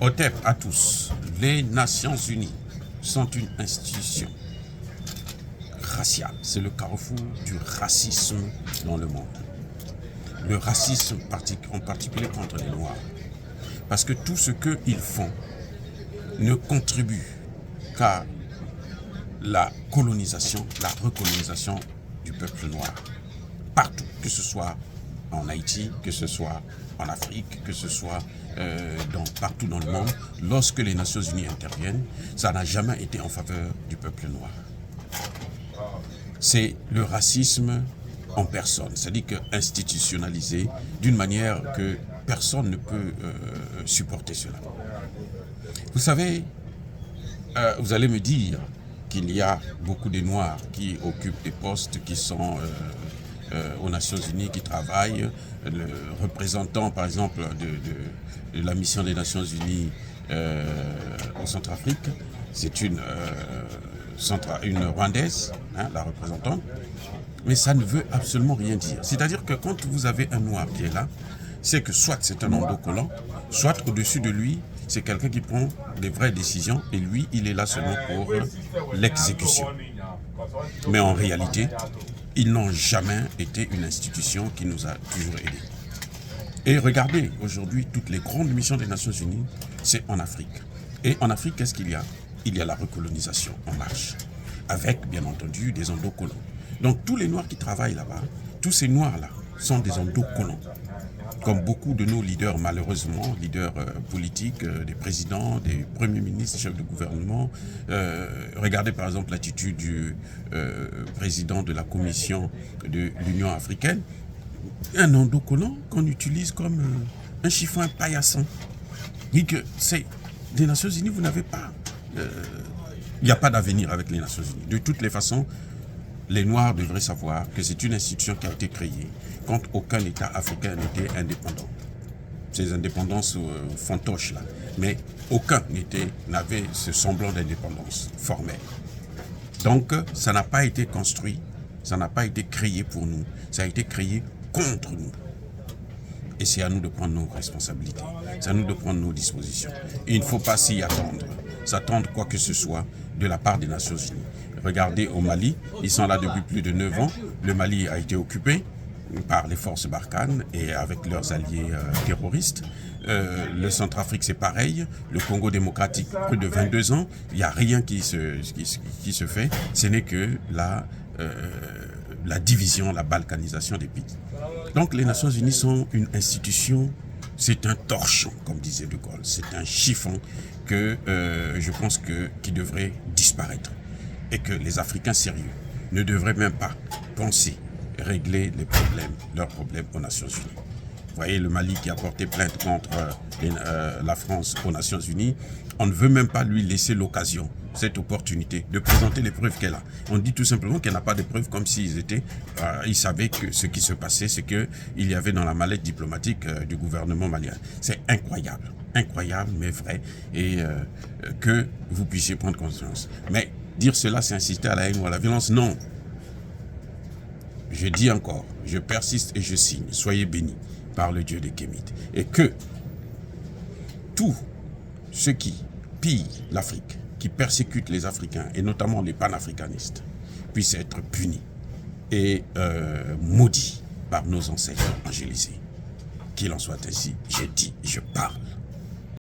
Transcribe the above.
Otep à tous, les Nations Unies sont une institution raciale. C'est le carrefour du racisme dans le monde. Le racisme en particulier contre les Noirs. Parce que tout ce qu'ils font ne contribue qu'à la colonisation, la recolonisation du peuple noir. Partout, que ce soit en Haïti, que ce soit en Afrique, que ce soit partout dans le monde, lorsque les Nations Unies interviennent, ça n'a jamais été en faveur du peuple noir. C'est le racisme en personne, c'est-à-dire institutionnalisé d'une manière que personne ne peut supporter cela. Vous savez, vous allez me dire qu'il y a beaucoup de Noirs qui occupent des postes qui sont aux Nations Unies, qui travaillent. Le représentant, par exemple, de la mission des Nations Unies en Centrafrique, c'est une Rwandaise, hein, la représentante. Mais ça ne veut absolument rien dire. C'est-à-dire que quand vous avez un Noir qui est là, c'est que soit c'est un endocollant, soit au-dessus de lui, c'est quelqu'un qui prend des vraies décisions et lui, il est là seulement pour l'exécution. Mais en réalité, ils n'ont jamais été une institution qui nous a toujours aidés. Et regardez, aujourd'hui, toutes les grandes missions des Nations Unies, c'est en Afrique. Et en Afrique, qu'est-ce qu'il y a? Il y a la recolonisation en marche, avec, bien entendu, des endocollants. Donc, tous les Noirs qui travaillent là-bas, tous ces Noirs-là sont des endocollants. Comme beaucoup de nos leaders, malheureusement, leaders politiques, des présidents, des premiers ministres, des chefs de gouvernement. Regardez par exemple l'attitude du président de la Commission de l'Union africaine. Un endocollant qu'on utilise comme un chiffon paillassant. Dit que c'est des Nations Unies, vous n'avez pas. Il n'y a pas d'avenir avec les Nations Unies. De toutes les façons, les Noirs devraient savoir que c'est une institution qui a été créée quand aucun État africain n'était indépendant. Ces indépendances fantoches là. Mais aucun n'avait ce semblant d'indépendance formelle. Donc, ça n'a pas été construit, ça n'a pas été créé pour nous, ça a été créé contre nous. Et c'est à nous de prendre nos responsabilités, c'est à nous de prendre nos dispositions. Et il ne faut pas s'y attendre, s'attendre quoi que ce soit de la part des Nations Unies. Regardez au Mali, ils sont là depuis plus de 9 ans. Le Mali a été occupé par les forces Barkhane et avec leurs alliés terroristes. Le Centrafrique, c'est pareil. Le Congo démocratique, plus de 22 ans. Il n'y a rien qui se fait. Ce n'est que la division, la balkanisation des pays. Donc les Nations Unies sont une institution, c'est un torchon, comme disait De Gaulle. C'est un chiffon que je pense qui devrait disparaître. Et que les Africains sérieux ne devraient même pas penser régler leurs problèmes aux Nations Unies. Vous voyez le Mali qui a porté plainte contre la France aux Nations Unies, on ne veut même pas lui laisser l'occasion, cette opportunité de présenter les preuves qu'elle a. On dit tout simplement qu'elle n'a pas de preuves comme s'ils ils savaient que ce qui se passait, c'est qu'il y avait dans la mallette diplomatique du gouvernement malien. C'est incroyable, incroyable mais vrai, et que vous puissiez prendre conscience. Mais dire cela, c'est inciter à la haine ou à la violence, non. Je dis encore, je persiste et je signe. Soyez bénis par le Dieu des Kémites. Et que tous ceux qui pillent l'Afrique, qui persécutent les Africains, et notamment les panafricanistes, puissent être punis et maudits par nos ancêtres angélisés. Qu'il en soit ainsi, je dis, je parle.